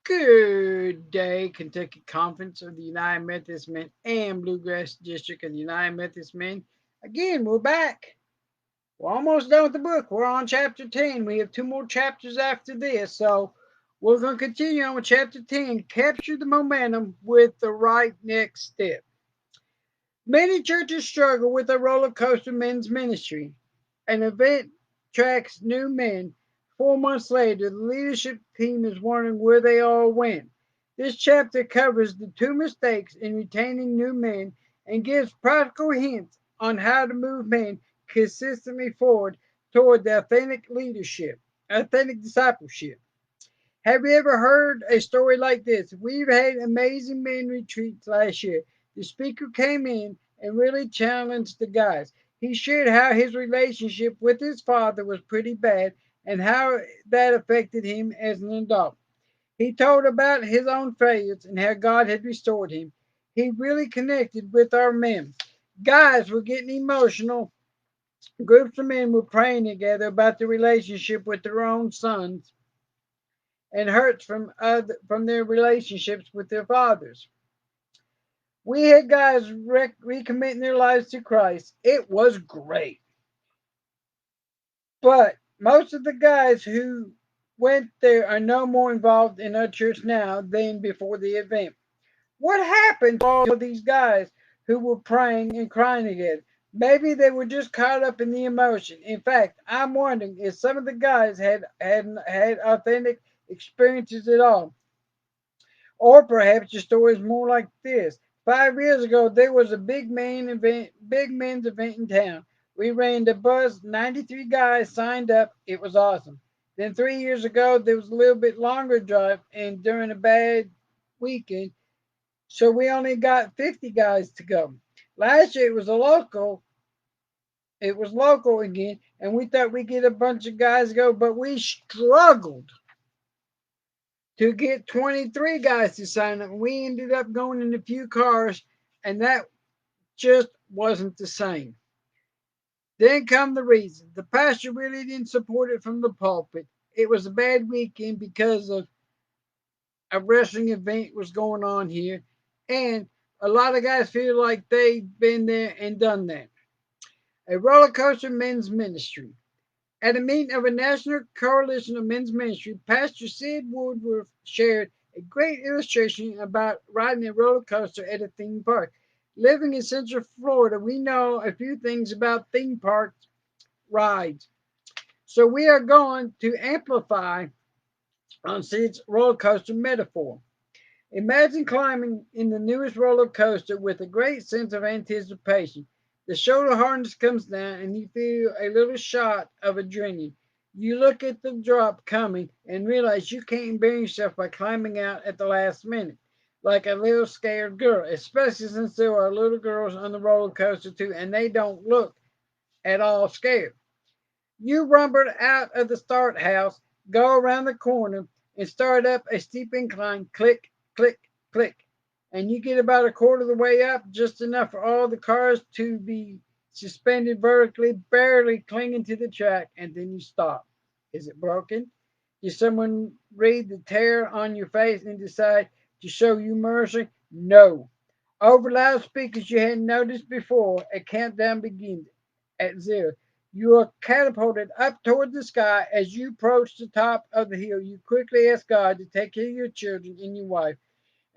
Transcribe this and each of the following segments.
Good day, Kentucky Conference of the United Methodist Men and Bluegrass District of the United Methodist Men. Again, we're back. We're almost done with the book. We're on chapter 10. We have two more chapters after this, so we're going to continue on with chapter 10. Capture the momentum with the right next step. Many churches struggle with a roller coaster men's ministry. An event attracts new men. 4 months later, the leadership team is wondering where they all went. This chapter covers the two mistakes in retaining new men and gives practical hints on how to move men consistently forward toward the authentic discipleship. Have you ever heard a story like this? We've had amazing men retreats last year. The speaker came in and really challenged the guys. He shared how his relationship with his father was pretty bad and how that affected him as an adult. He told about his own failures and how God had restored him. He really connected with our men. Guys were getting emotional. Groups of men were praying together about the relationship with their own sons and hurts from their relationships with their fathers. We had guys recommitting their lives to Christ. It was great. But most of the guys who went there are no more involved in our church now than before the event. What happened to all these guys who were praying and crying together? Maybe they were just caught up in the emotion. In fact, I'm wondering if some of the guys had authentic experiences at all. Or perhaps the story is more like this. 5 years ago, there was a big men's event in town. We ran the bus. 93 guys signed up. It was awesome. Then 3 years ago, there was a little bit longer drive, and during a bad weekend, so we only got 50 guys to go. Last year, it was local. It was local again, and we thought we'd get a bunch of guys to go, but we struggled to get 23 guys to sign up. We ended up going in a few cars, and that just wasn't the same. Then come the reason. The pastor really didn't support it from the pulpit. It was a bad weekend because of a wrestling event was going on here, and a lot of guys feel like they've been there and done that. A roller coaster men's ministry. At a meeting of a national coalition of men's ministry, Pastor Sid Woodworth shared a great illustration about riding a roller coaster at a theme park. Living in Central Florida, we know a few things about theme park rides. So we are going to amplify on Sid's roller coaster metaphor. Imagine climbing in the newest roller coaster with a great sense of anticipation. The shoulder harness comes down and you feel a little shot of adrenaline. You look at the drop coming and realize you can't bear yourself by climbing out at the last minute, like a little scared girl, especially since there are little girls on the roller coaster too and they don't look at all scared. You rumbled out of the start house, go around the corner, and start up a steep incline. Click, click, click. And you get about a quarter of the way up, just enough for all the cars to be suspended vertically, barely clinging to the track, and then you stop. Is it broken? Did someone read the tear on your face and decide to show you mercy? No. Over loudspeakers you hadn't noticed before, a countdown begins at zero. You are catapulted up toward the sky. As you approach the top of the hill, you quickly ask God to take care of your children and your wife.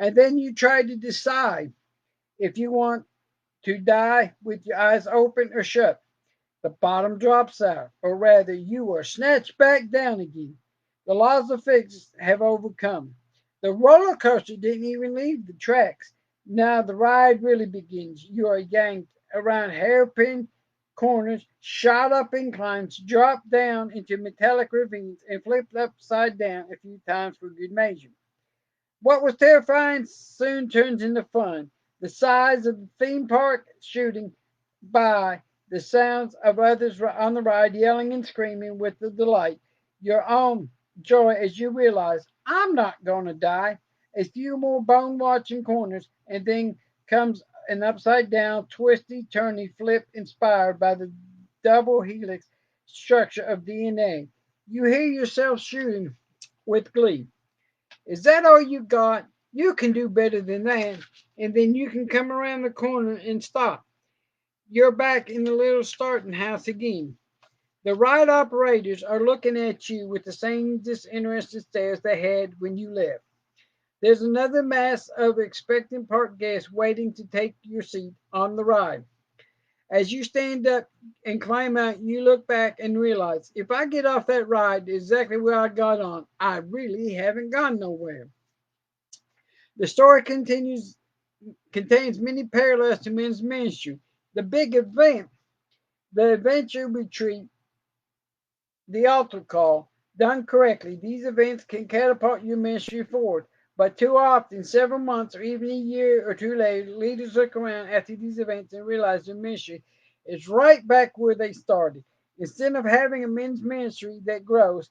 And then you try to decide if you want to die with your eyes open or shut. The bottom drops out, or rather, you are snatched back down again. The laws of physics have overcome. The roller coaster didn't even leave the tracks. Now the ride really begins. You are yanked around hairpin corners, shot up inclines, dropped down into metallic ravines, and flipped upside down a few times for good measure. What was terrifying soon turns into fun. The size of the theme park shooting by, the sounds of others on the ride yelling and screaming with the delight, your own joy as you realize, I'm not going to die. A few more bone watching corners, and then comes an upside down, twisty, turny flip inspired by the double helix structure of DNA. You hear yourself shooting with glee. Is that all you got? You can do better than that. And then you can come around the corner and stop. You're back in the little starting house again. The ride operators are looking at you with the same disinterested stares they had when you left. There's another mass of expectant park guests waiting to take your seat on the ride. As you stand up and climb out, you look back and realize if I get off that ride exactly where I got on, I really haven't gone nowhere. The story contains many parallels to men's ministry. The big event, the adventure retreat, the altar call, done correctly, these events can catapult your ministry forward. But too often, several months or even a year or two later, leaders look around after these events and realize their ministry is right back where they started. Instead of having a men's ministry that grows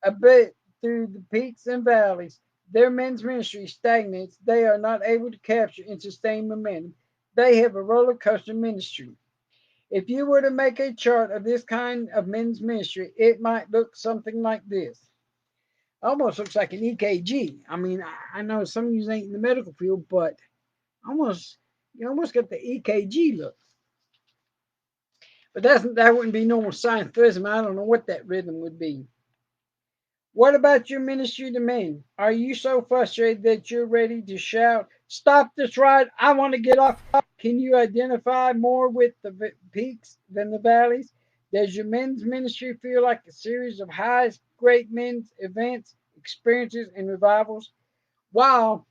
a bit through the peaks and valleys, their men's ministry stagnates. They are not able to capture and sustain momentum. They have a roller coaster ministry. If you were to make a chart of this kind of men's ministry, it might look something like this. Almost looks like an EKG. I mean, I know some of you ain't in the medical field, but almost you almost got the EKG look. But that wouldn't be normal science rhythm. I don't know what that rhythm would be. What about your ministry to men? Are you so frustrated that you're ready to shout, "Stop this ride! I want to get off"? Can you identify more with the peaks than the valleys? Does your men's ministry feel like a series of highs, great men's events, experiences, and revivals? While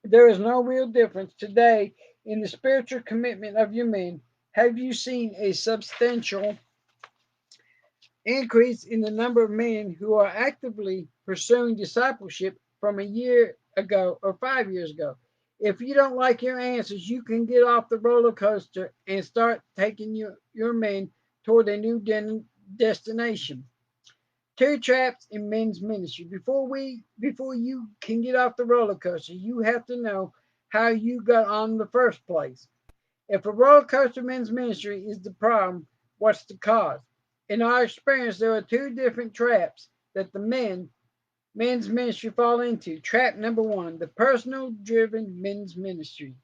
there is no real difference today in the spiritual commitment of your men, have you seen a substantial increase in the number of men who are actively pursuing discipleship from a year ago or 5 years ago? If you don't like your answers, you can get off the roller coaster and start taking your men toward a new destination. Two traps in men's ministry. Before you can get off the roller coaster, you have to know how you got on in the first place. If a roller coaster men's ministry is the problem, what's the cause? In our experience, there are two different traps that the men's ministry fall into. Trap number one, the personality driven men's ministry.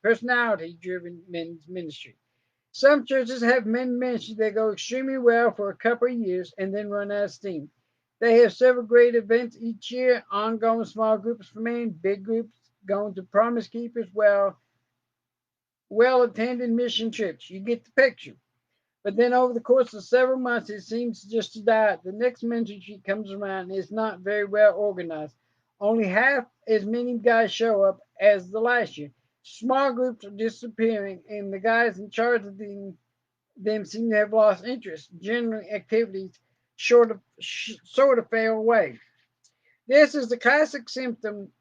Some churches have men ministry that go extremely well for a couple of years and then run out of steam. They have several great events each year, ongoing small groups for men, big groups going to Promise Keepers, well attended mission trips. You get the picture. But then over the course of several months, it seems just to die out. The next mentorship comes around and it's not very well organized. Only half as many guys show up as the last year. Small groups are disappearing, and the guys in charge of them seem to have lost interest. Generally, activities sort of fade away. This is the classic symptom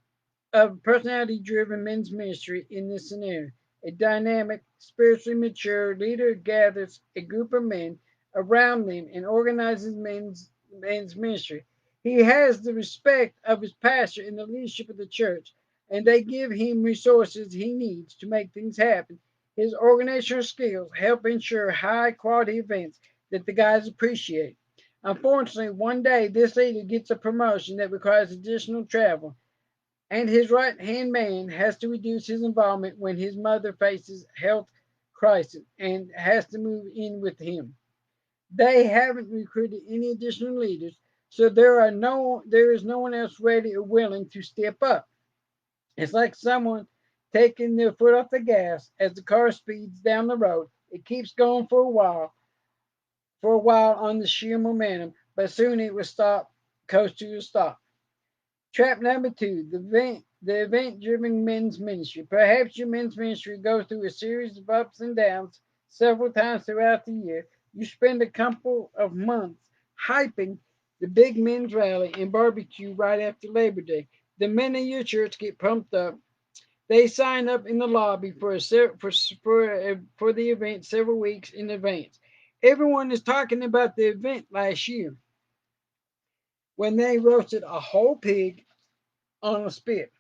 of personality driven men's ministry in this scenario. A dynamic, spiritually mature leader gathers a group of men around them and organizes men's ministry. He has the respect of his pastor and the leadership of the church, and they give him resources he needs to make things happen. His organizational skills help ensure high quality events that the guys appreciate. Unfortunately, one day this leader gets a promotion that requires additional travel, and his right hand man has to reduce his involvement when his mother faces health crisis and has to move in with him. They haven't recruited any additional leaders, so there is no one else ready or willing to step up. It's like someone taking their foot off the gas as the car speeds down the road. It keeps going for a while on the sheer momentum, but soon it will stop, coast to a stop. Trap number two, the event driven men's ministry. Perhaps your men's ministry goes through a series of ups and downs several times throughout the year. You spend a couple of months hyping the big men's rally and barbecue right after Labor Day. The men in your church get pumped up. They sign up in the lobby for the event several weeks in advance. Everyone is talking about the event last year when they roasted a whole pig on a spit.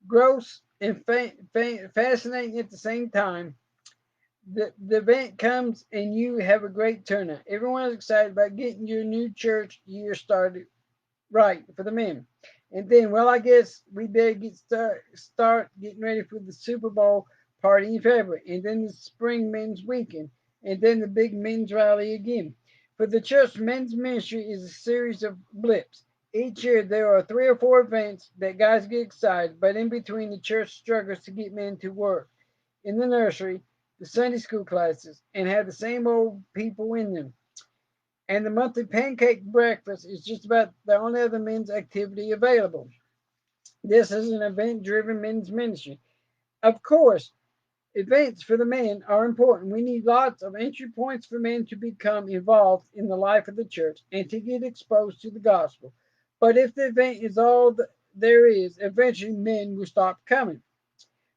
Gross and fascinating at the same time. The event comes and you have a great turnout. Everyone is excited about getting your new church year started right for the men. And then, well, I guess we better start getting ready for the Super Bowl party in February, and then the spring men's weekend, and then the big men's rally again. For the church, men's ministry is a series of blips. Each year, there are 3 or 4 events that guys get excited, but in between, the church struggles to get men to work in the nursery, the Sunday school classes, and have the same old people in them. And the monthly pancake breakfast is just about the only other men's activity available. This is an event driven men's ministry. Of course, events for the men are important. We need lots of entry points for men to become involved in the life of the church and to get exposed to the gospel. But if the event is all there is, eventually men will stop coming.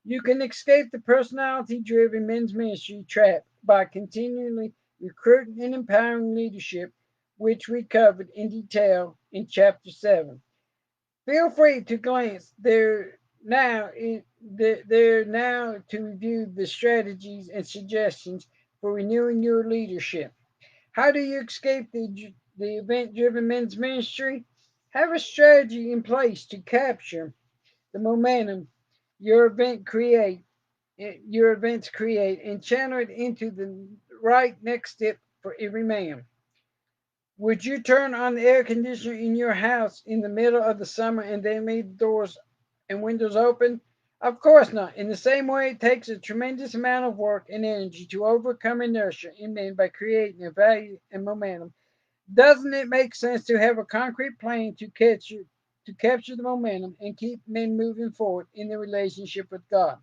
You can escape the personality driven men's ministry trap by continually recruiting and empowering leadership, which we covered in detail in chapter 7. Feel free to glance there now to review the strategies and suggestions for renewing your leadership. How do you escape the event driven men's ministry? Have a strategy in place to capture the momentum your event create your events create and channel it into the right next step for every man. Would you turn on the air conditioner in your house in the middle of the summer and then leave the doors and windows open? Of course not. In the same way, it takes a tremendous amount of work and energy to overcome inertia in men by creating a value and momentum. Doesn't it make sense to have a concrete plan to capture the momentum and keep men moving forward in their relationship with God?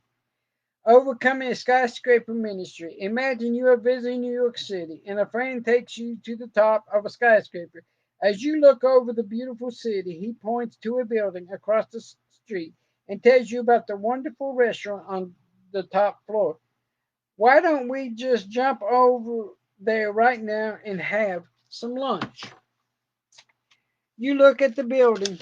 Overcoming a skyscraper ministry. Imagine you are visiting New York City and a friend takes you to the top of a skyscraper. As you look over the beautiful city, he points to a building across the street and tells you about the wonderful restaurant on the top floor. Why don't we just jump over there right now and have some lunch? You look at the building,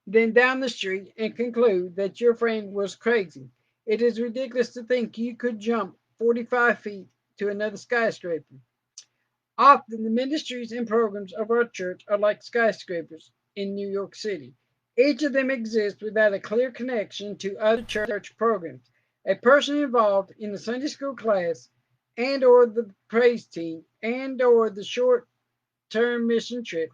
then down the street, and conclude that your friend was crazy. It is ridiculous to think you could jump 45 feet to another skyscraper. Often, the ministries and programs of our church are like skyscrapers in New York City. Each of them exists without a clear connection to other church programs. A person involved in the Sunday school class and or the praise team and or the short-term mission trip,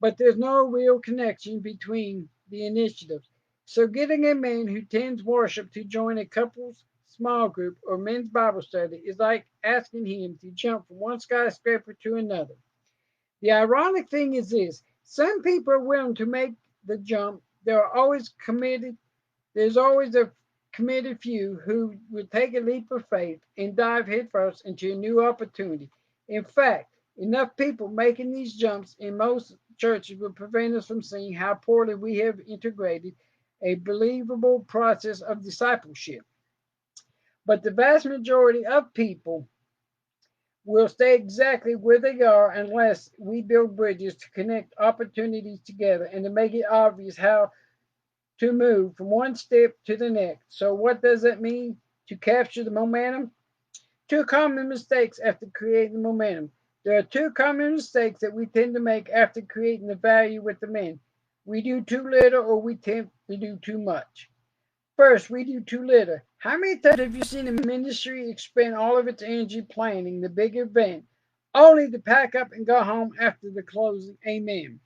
but there's no real connection between the initiatives. So getting a man who tends worship to join a couple's small group or men's Bible study is like asking him to jump from one skyscraper to another. The ironic thing is this: some people are willing to make the jump. There's always a committed few who will take a leap of faith and dive headfirst into a new opportunity. In fact, enough people making these jumps in most churches will prevent us from seeing how poorly we have integrated a believable process of discipleship. But the vast majority of people will stay exactly where they are unless we build bridges to connect opportunities together and to make it obvious how to move from one step to the next. So, what does that mean to capture the momentum? 2 common mistakes after creating the momentum. There are 2 common mistakes that we tend to make after creating the value with the men. We do too little or we tend to do too much. First, we do too little. How many times have you seen a ministry expend all of its energy planning the big event only to pack up and go home after the closing? Amen.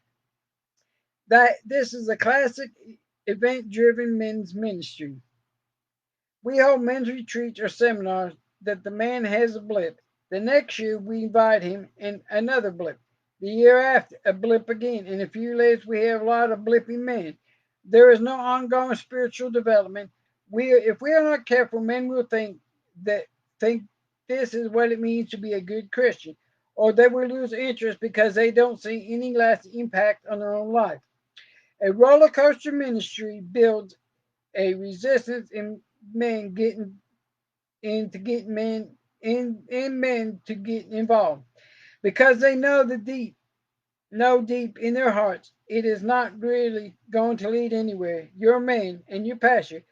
That this is a classic event driven men's ministry. We hold men's retreats or seminars that the man has a blip. The next year we invite him and another blip. The year after, a blip again. In a few years we have a lot of blipping men. There is no ongoing spiritual development. If we are not careful, men will think this is what it means to be a good Christian, or they will lose interest because they don't see any lasting impact on their own life. A roller coaster ministry builds a resistance in men getting getting men to get involved because they know deep in their hearts it is not really going to lead anywhere. Your men and your pastor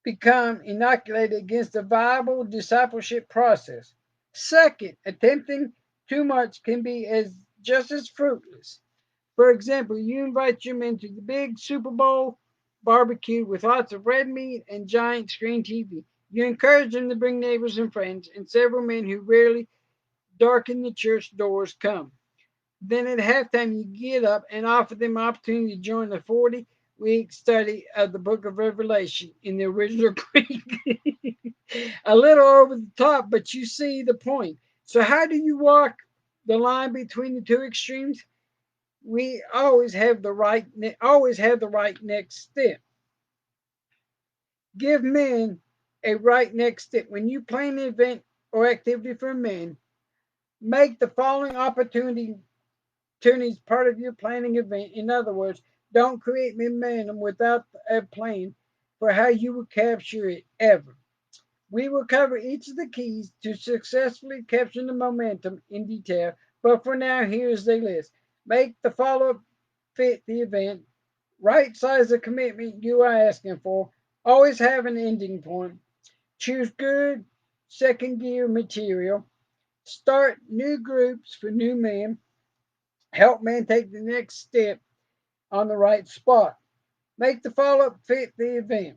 become inoculated against the viable discipleship process. Second, attempting too much can be as just as fruitless. For example, you invite your men to the big Super Bowl barbecue with lots of red meat and giant screen TV. You encourage them to bring neighbors and friends, and several men who rarely darken the church doors come. Then at halftime, you get up and offer them an opportunity to join the 40-week study of the book of Revelation in the original Greek. A little over the top, but you see the point. So, how do you walk the line between the two extremes? We always have the right next step. Give men a right next step. When you plan an event or activity for men, make the following opportunities part of your planning event. In other words, don't create momentum without a plan for how you will capture it ever. We will cover each of the keys to successfully capturing the momentum in detail, but for now, here's the list. Make the follow up fit the event. Right size the commitment you are asking for. Always have an ending point. Choose good second gear material. Start new groups for new men. Help men take the next step on the right spot. Make the follow up fit the event.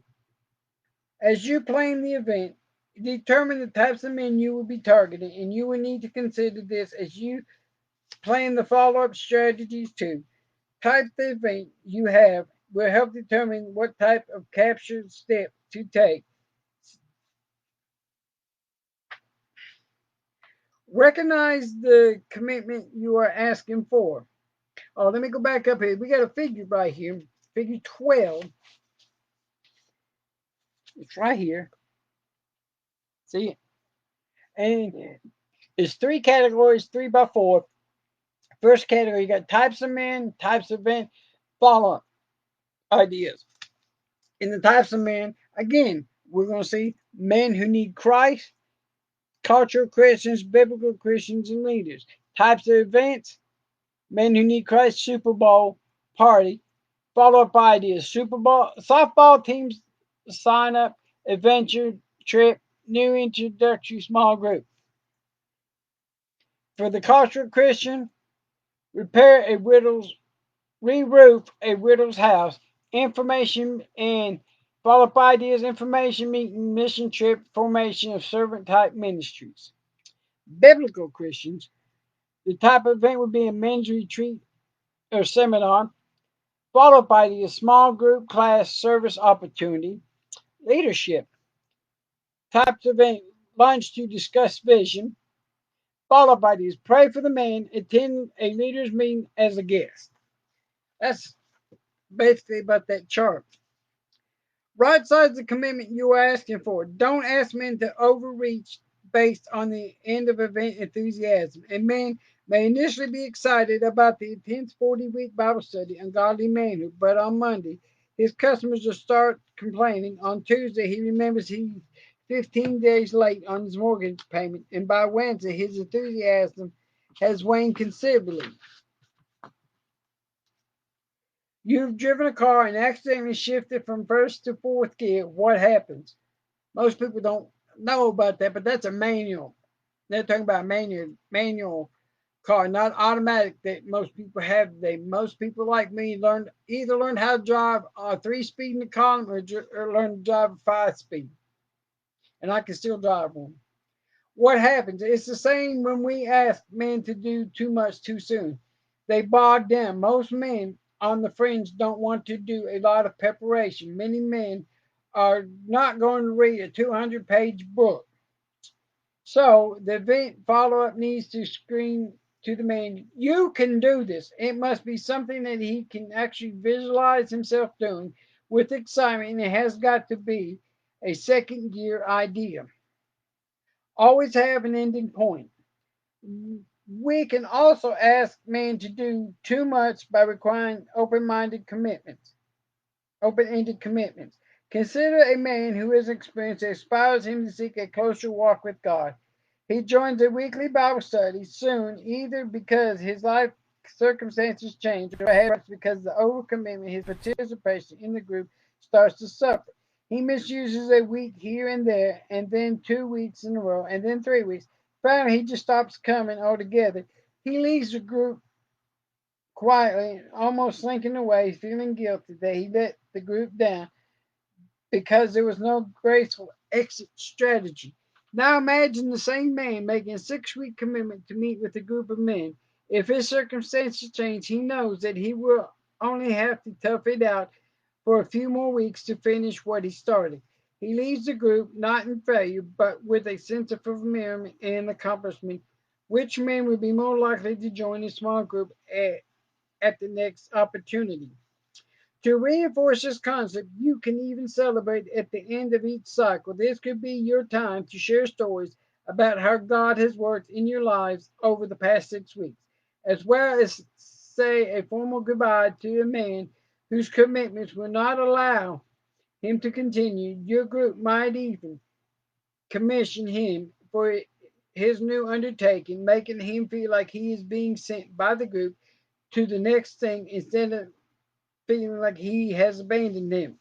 As you plan the event, determine the types of men you will be targeting, and you will need to consider this as you plan the follow up strategies too. Type the event you have will help determine what type of capture step to take. Recognize the commitment you are asking for. Oh, let me go back up here. We got a figure right here, figure 12. It's right here. See it? And it's three categories, 3 by 4. First category, you got types of men, types of event, follow up ideas. In the types of men, again, we're going to see men who need Christ, cultural Christians, biblical Christians, and leaders. Types of events, men who need Christ, Super Bowl, party, follow up ideas, Super Bowl, softball teams, sign up, adventure, trip, new introductory small group. For the cultural Christian, repair a widow's re-roof a widow's house, information and follow up ideas, information meeting, mission trip, formation of servant type ministries. Biblical Christians, the type of event would be a men's retreat or seminar, follow up ideas, small group class service opportunity. Leadership, types of event, lunch to discuss vision, follow up ideas, pray for the man, attend a leaders meeting as a guest. That's basically about that chart. Right size the commitment you are asking for. Don't ask men to overreach based on the end of event enthusiasm. A man may initially be excited about the intense 40-week Bible study on godly manhood, but on Monday, his customers will start complaining. On Tuesday, he remembers he's 15 days late on his mortgage payment, and by Wednesday, his enthusiasm has waned considerably. You've driven a car and accidentally shifted from first to fourth gear. What happens? Most people don't know about that, but that's a manual. They're talking about manual car, not automatic that most people have today. Most people like me learned how to drive a 3 speed in the column or learn to drive a 5 speed, and I can still drive one. What happens? It's the same when we ask men to do too much too soon. They bog down. Most men on the fringe don't want to do a lot of preparation. Many men are not going to read a 200-page book. So the event follow up needs to scream to the man, you can do this. It must be something that he can actually visualize himself doing with excitement, and it has got to be a second gear idea. Always have an ending point. We can also ask men to do too much by requiring open-ended commitments. Consider a man who has experience that inspires him to seek a closer walk with God. He joins a weekly Bible study soon, either because his life circumstances change or perhaps because of the overcommitment, his participation in the group starts to suffer. He misuses a week here and there, and then 2 weeks in a row, and then 3 weeks. Finally, he just stops coming altogether. He leaves the group quietly, almost slinking away, feeling guilty that he let the group down because there was no graceful exit strategy. Now imagine the same man making a 6 week commitment to meet with a group of men. If his circumstances change, he knows that he will only have to tough it out for a few more weeks to finish what he started. He leaves the group not in failure, but with a sense of fulfillment and accomplishment. Which man would be more likely to join a small group at the next opportunity? To reinforce this concept, you can even celebrate at the end of each cycle. This could be your time to share stories about how God has worked in your lives over the past 6 weeks, as well as say a formal goodbye to a man whose commitments will not allow him to continue. Your group might even commission him for his new undertaking, making him feel like he is being sent by the group to the next thing instead of feeling like he has abandoned them.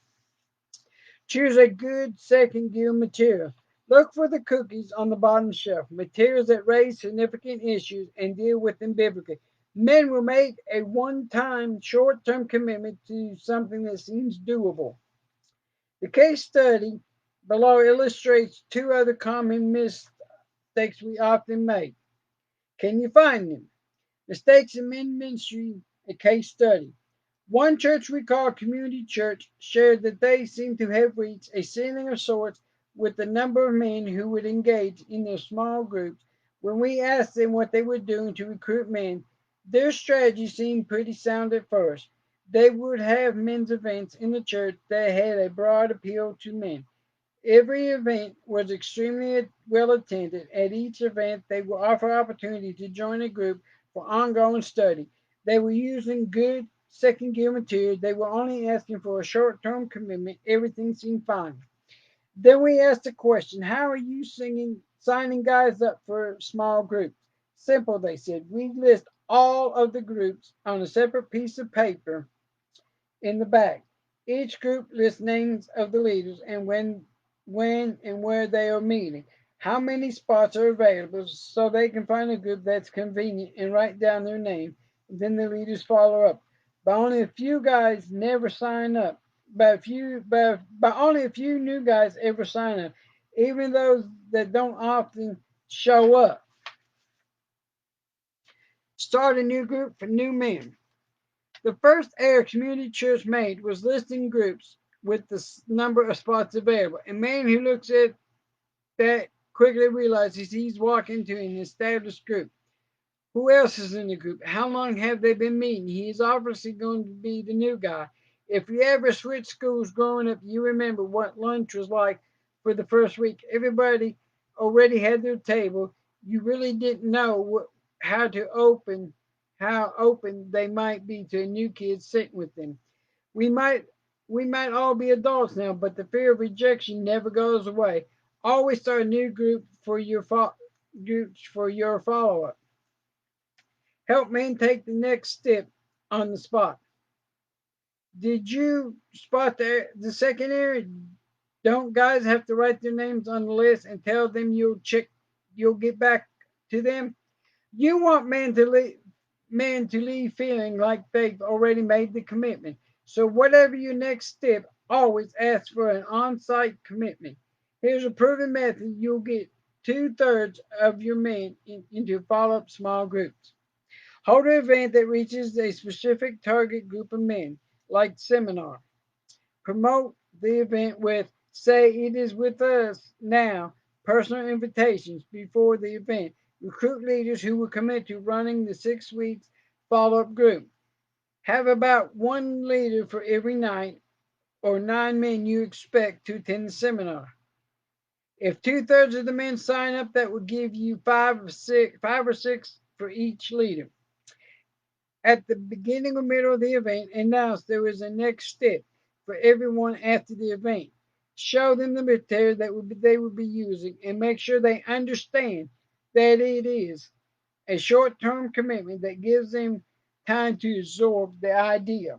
Choose a good second gear material. Look for the cookies on the bottom shelf, materials that raise significant issues and deal with them biblically. Men will make a one time, short term commitment to something that seems doable. The case study below illustrates two other common mistakes we often make. Can you find them? Mistakes in men ministry, a case study. One church we call Community Church shared that they seemed to have reached a ceiling of sorts with the number of men who would engage in their small groups. When we asked them what they were doing to recruit men, their strategy seemed pretty sound at first. They would have men's events in the church that had a broad appeal to men. Every event was extremely well attended. At each event, they would offer opportunity to join a group for ongoing study. They were using good second gear material. They were only asking for a short term commitment. Everything seemed fine. Then we asked the question, how are you signing guys up for small groups? Simple, they said. We list all of the groups on a separate piece of paper in the back. Each group lists names of the leaders and when and where they are meeting, how many spots are available so they can find a group that's convenient and write down their name. And then the leaders follow up. But only a few guys never sign up. But only a few new guys ever sign up, even those that don't often show up. Start a new group for new men. The first error Community Church made was listing groups with the number of spots available. A man who looks at that quickly realizes he's walking into an established group. Who else is in the group? How long have they been meeting? He is obviously going to be the new guy. If you ever switched schools growing up, you remember what lunch was like for the first week. Everybody already had their table. You really didn't know how to open, how open they might be to a new kid sitting with them. We might we might all be adults now, but the fear of rejection never goes away. Always start a new groups for your follow up. Help men take the next step on the spot. Did you spot the second area? Don't guys have to write their names on the list and tell them you'll get back to them? You want men to leave feeling like they've already made the commitment. So whatever your next step, always ask for an on-site commitment. Here's a proven method. You'll get two-thirds of your men into follow-up small groups. Hold an event that reaches a specific target group of men, like seminar. Promote the event with, say, it is with us now, personal invitations before the event. Recruit leaders who will commit to running the 6 weeks follow up group. Have about one leader for every night or 9 men you expect to attend the seminar. If two-thirds of the men sign up, that will give you five or six for each leader. At the beginning or middle of the event, announce there is a next step for everyone after the event. Show them the material they will be using and make sure they understand that it is a short term commitment that gives them time to absorb the idea.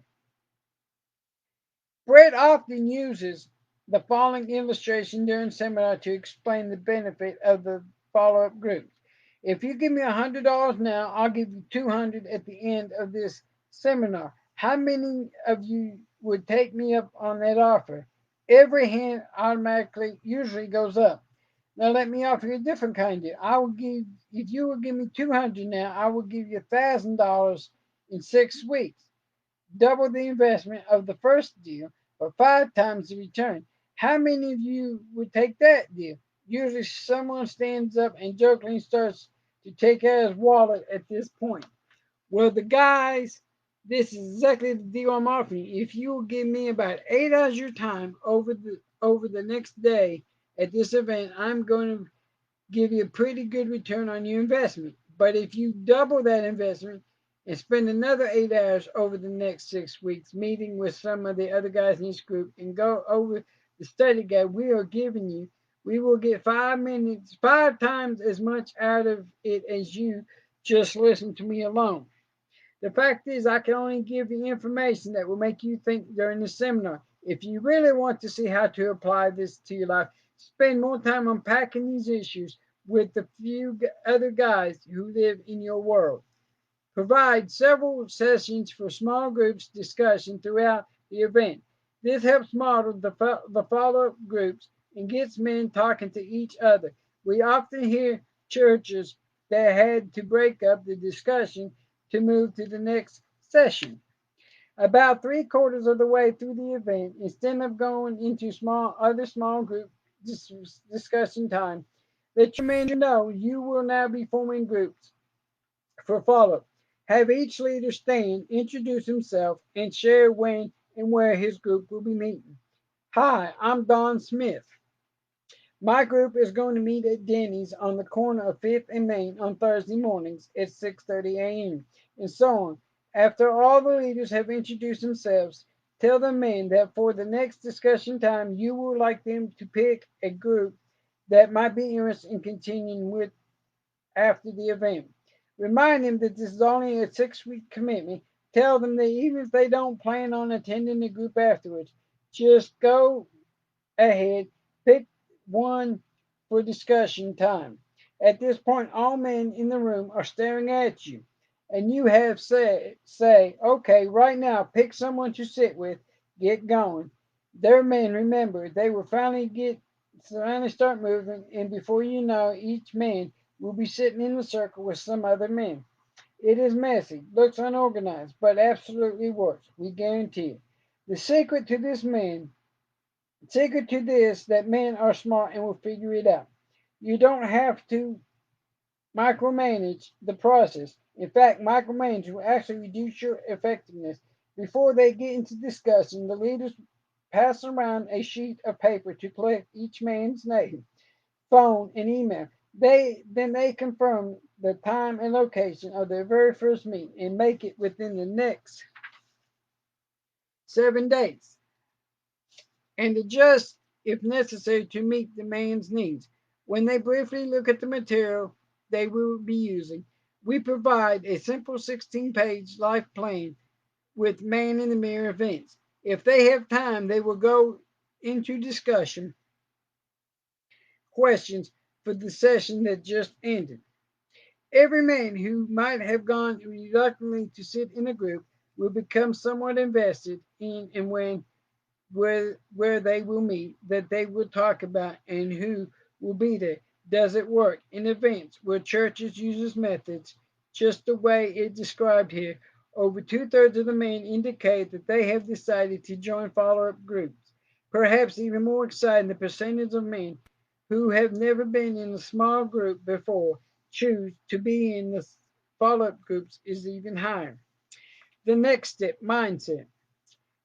Brett often uses the following illustration during seminar to explain the benefit of the follow up groups. If you give me $100 now, I'll give you 200 at the end of this seminar. How many of you would take me up on that offer? Every hand automatically usually goes up. Now let me offer you a different kind of deal. I will give if you will give me 200 now, I will give you $1,000 in 6 weeks, double the investment of the first deal for 5 times the return. How many of you would take that deal? Usually someone stands up and jokingly starts to take out his wallet at this point. Well, the guys, this is exactly the deal I'm offering you. If you will give me about 8 hours of your time over the next day at this event, I'm going to give you a pretty good return on your investment. But if you double that investment and spend another 8 hours over the next 6 weeks meeting with some of the other guys in this group and go over the study guide we are giving you, we will get 5 minutes, 5 times as much out of it as you just listen to me alone. The fact is, I can only give you information that will make you think during the seminar. If you really want to see how to apply this to your life, spend more time unpacking these issues with the few other guys who live in your world. Provide several sessions for small groups discussion throughout the event. This helps model the follow up groups and gets men talking to each other. We often hear churches that had to break up the discussion to move to the next session. About 3/4 of the way through the event, instead of going into small group discussion time, let your men know you will now be forming groups for follow-up. Have each leader stand, introduce himself, and share when and where his group will be meeting. Hi, I'm Don Smith. My group is going to meet at Denny's on the corner of 5th and Main on Thursday mornings at 6:30 a.m. and so on. After all the leaders have introduced themselves, tell the men that for the next discussion time you would like them to pick a group that might be interested in continuing with after the event. Remind them that this is only a 6 week commitment. Tell them that even if they don't plan on attending the group afterwards, just go ahead, pick one for discussion time. At this point, all men in the room are staring at you, and you have say, okay, right now, pick someone to sit with, get going. Their men, remember, they will finally start moving, and before you know, each man will be sitting in the circle with some other men. It is messy, looks unorganized, but absolutely works. We guarantee it. The secret to this that men are smart and will figure it out. You don't have to micromanage the process. In fact, micromanaging will actually reduce your effectiveness. Before they get into discussion, the leaders pass around a sheet of paper to collect each man's name, phone, and email. They confirm the time and location of their very first meeting and make it within the next 7 days and adjust if necessary to meet the man's needs. When they briefly look at the material they will be using, we provide a simple 16-page life plan with man in the mirror events. If they have time, they will go into discussion questions for the session that just ended. Every man who might have gone reluctantly to sit in a group will become somewhat invested in and when where they will meet, that they will talk about, and who will be there. Does it work in events where churches uses methods just the way it described here? Over 2/3 of the men indicate that they have decided to join follow-up groups. Perhaps even more exciting, the percentage of men who have never been in a small group before choose to be in the follow-up groups is even higher. The next step, mindset.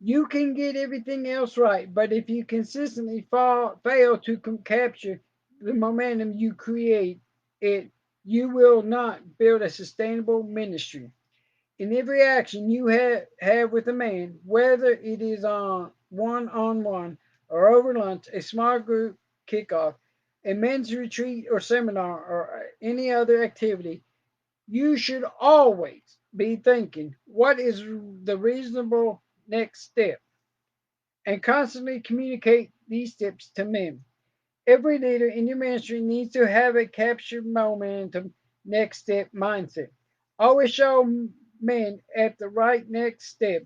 You can get everything else right, but if you consistently fail to capture the momentum you create, it you will not build a sustainable ministry. In every action you have with a man, whether it is on one or over lunch, a small group kickoff, a men's retreat or seminar, or any other activity, you should always be thinking, what is the reasonable next step? And constantly communicate these tips to men. Every leader in your ministry needs to have a captured momentum, next step mindset. Always show men at the right next step.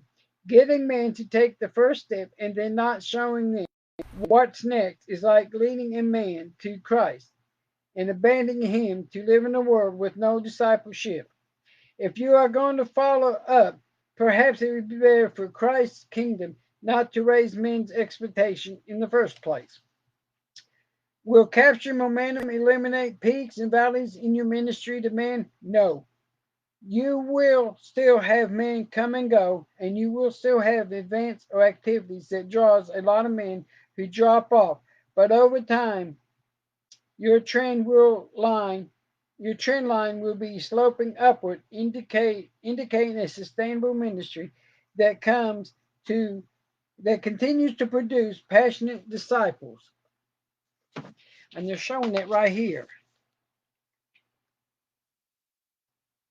Getting men to take the first step and then not showing them what's next is like leading a man to Christ and abandoning him to live in a world with no discipleship. If you are going to follow up, perhaps it would be better for Christ's kingdom not to raise men's expectation in the first place. Will capture momentum eliminate peaks and valleys in your ministry to men? No. You will still have men come and go, and you will still have events or activities that draws a lot of men who drop off. But over time, your your trend line will be sloping upward, indicating a sustainable ministry that comes to that continues to produce passionate disciples. And they're showing that right here.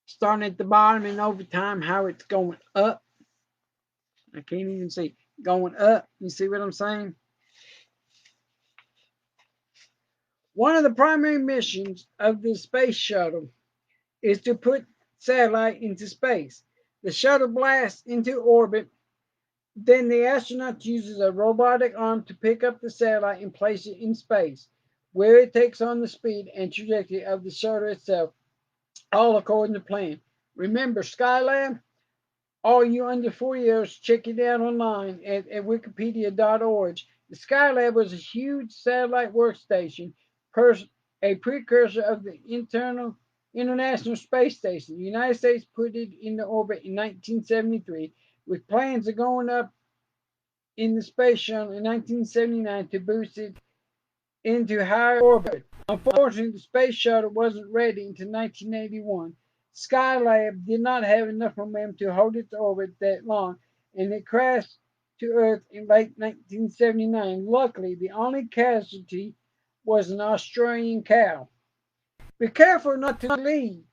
Starting at the bottom and over time, how it's going up. I can't even see going up. You see what I'm saying? One of the primary missions of the space shuttle is to put satellite into space. The shuttle blasts into orbit. Then the astronaut uses a robotic arm to pick up the satellite and place it in space, where it takes on the speed and trajectory of the shuttle itself, all according to plan. Remember Skylab? All you under 4 years, check it out online at wikipedia.org. The Skylab was a huge satellite workstation, a precursor of the International Space Station. The United States put it into orbit in 1973, with plans of going up in the space shuttle in 1979 to boost it into higher orbit. Unfortunately, the space shuttle wasn't ready until 1981. Skylab did not have enough momentum to hold its orbit that long, and it crashed to Earth in late 1979. Luckily, the only casualty was an Australian cow. Be careful not to leave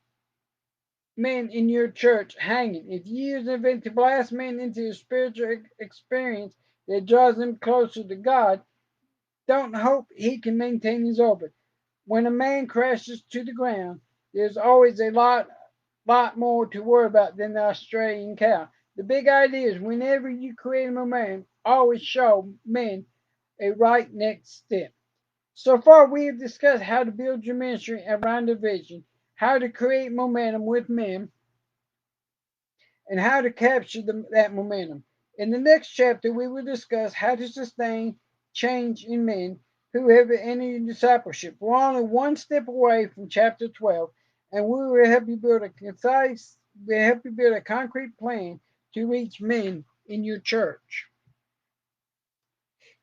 men in your church hanging. If you use an event to blast men into a spiritual experience that draws them closer to God, don't hope he can maintain his orbit. When a man crashes to the ground, there's always a lot more to worry about than the Australian cow. The big idea is whenever you create a momentum, always show men a right next step. So far, we have discussed how to build your ministry around a vision, how to create momentum with men, and how to capture that momentum. In the next chapter, we will discuss how to sustain change in men who have entered discipleship. We're only one step away from chapter 12, and we will help you build a concrete plan to reach men in your church.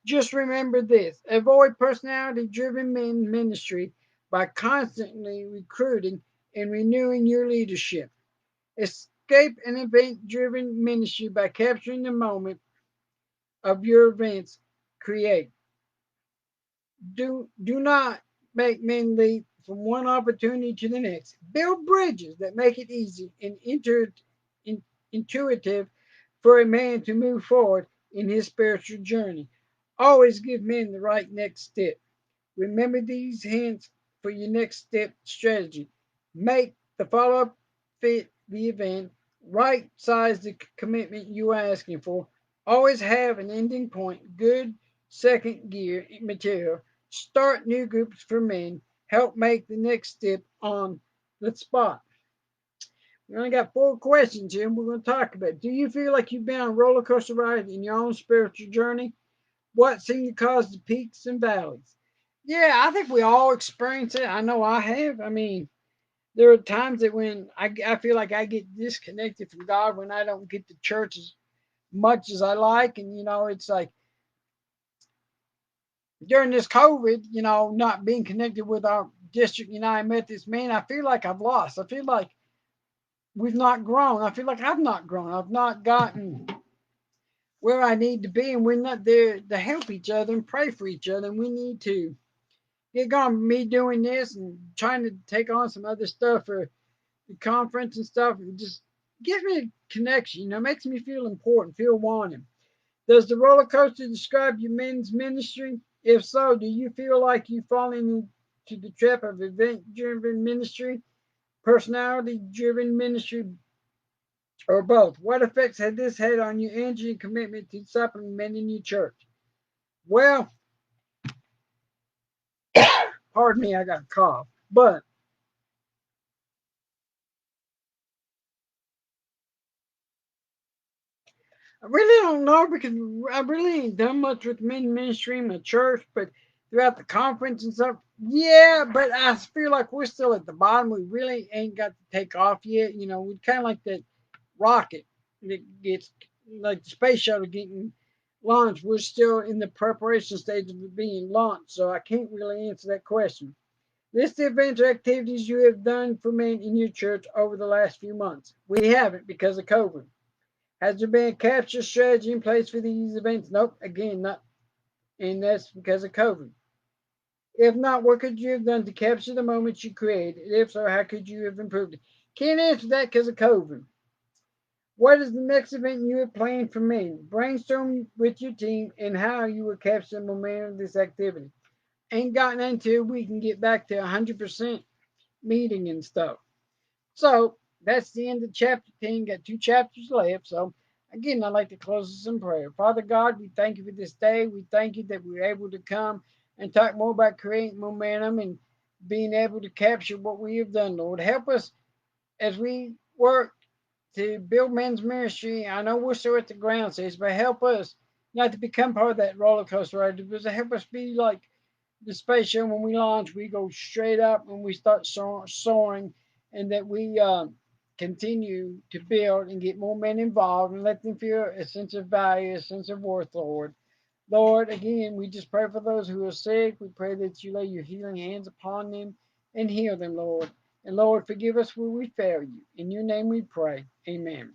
Just remember this: avoid personality driven men ministry by constantly recruiting and renewing your leadership. Escape an event driven ministry by capturing the moment of your events create. Do not make men leap from one opportunity to the next. Build bridges that make it easy and intuitive for a man to move forward in his spiritual journey. Always give men the right next step. Remember these hints for your next step strategy. Make the follow up fit the event. Right size the commitment you are asking for. Always have an ending point. Good second gear material. Start new groups for men. Help make the next step on the spot. We only got 4 questions here, and we're going to talk about it. Do you feel like you've been on a roller coaster ride in your own spiritual journey? What seemed to cause the peaks and valleys? Yeah, I think we all experience it. I know I have. I mean, there are times that when I feel like I get disconnected from God when I don't get to church as much as I like. And, it's like during this COVID, not being connected with our district United Methodist, man, I feel like I've lost. I feel like we've not grown. I feel like I've not grown. I've not gotten where I need to be. And we're not there to help each other and pray for each other. And we need to get going. Me doing this and trying to take on some other stuff for the conference and stuff, it just gives me a connection, makes me feel important, feel wanted. Does the roller coaster describe your men's ministry? If so, do you feel like you've fallen into the trap of event driven ministry, personality driven ministry, or both? What effects had this had on your energy and commitment to supplementing your church? Well, pardon me, I got a cough. But I really don't know because I really ain't done much with men ministry in my church, but throughout the conference and stuff, yeah, but I feel like we're still at the bottom. We really ain't got to take off yet. You know, we kind of like that rocket that gets like the space shuttle getting launched. We're still in the preparation stage of it being launched, so I can't really answer that question. List the events or activities you have done for men in your church over the last few months. We haven't because of COVID. Has there been a capture strategy in place for these events? Nope. Again, not, and that's because of COVID. If not, what could you have done to capture the moments you created? If so, how could you have improved it? Can't answer that because of COVID. What is the next event you have planned for me? Brainstorm with your team and how you will capture the momentum of this activity. Ain't gotten until we can get back to 100% meeting and stuff. So that's the end of chapter 10. Got two chapters left. So again, I'd like to close this in prayer. Father God, we thank you for this day. We thank you that we are able to come and talk more about creating momentum and being able to capture what we have done, Lord. Help us as we work to build men's ministry. I know we're still at the ground stage, but help us not to become part of that roller coaster ride, but help us be like the space shuttle. When we launch, we go straight up and we start soaring, and that we continue to build and get more men involved and let them feel a sense of value, a sense of worth, Lord. Lord, again, we just pray for those who are sick. We pray that you lay your healing hands upon them and heal them, Lord. And Lord, forgive us where we fail you. In your name we pray. Amen.